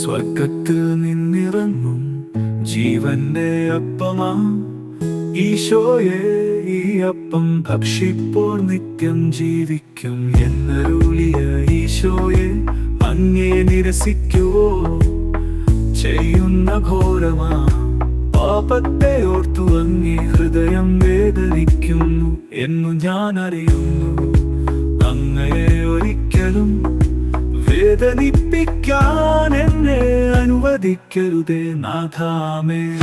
സ്വർഗത്തിൽ നിന്നിറങ്ങും ജീവന്റെ അപ്പമാ ഈശോയെ, ഈ അപ്പം ഭക്ഷിപ്പോൾ നിത്യം ജീവിക്കും എന്നരുളിയ ഈശോയെ, അങ്ങേ നിരസിക്കുവോ ചെയ്യുന്ന ഘോരമാ പാപത്തെ ഓർത്തു അങ്ങേ ഹൃദയം വേദനിക്കുന്നു എന്നു ഞാൻ അറിയുന്നു. അങ്ങയെ ഒരിക്കലും വേദനിപ്പിക്കാൻ എന്നെ അനുവദിക്കരുതേ നാഥാ. ആമേൻ.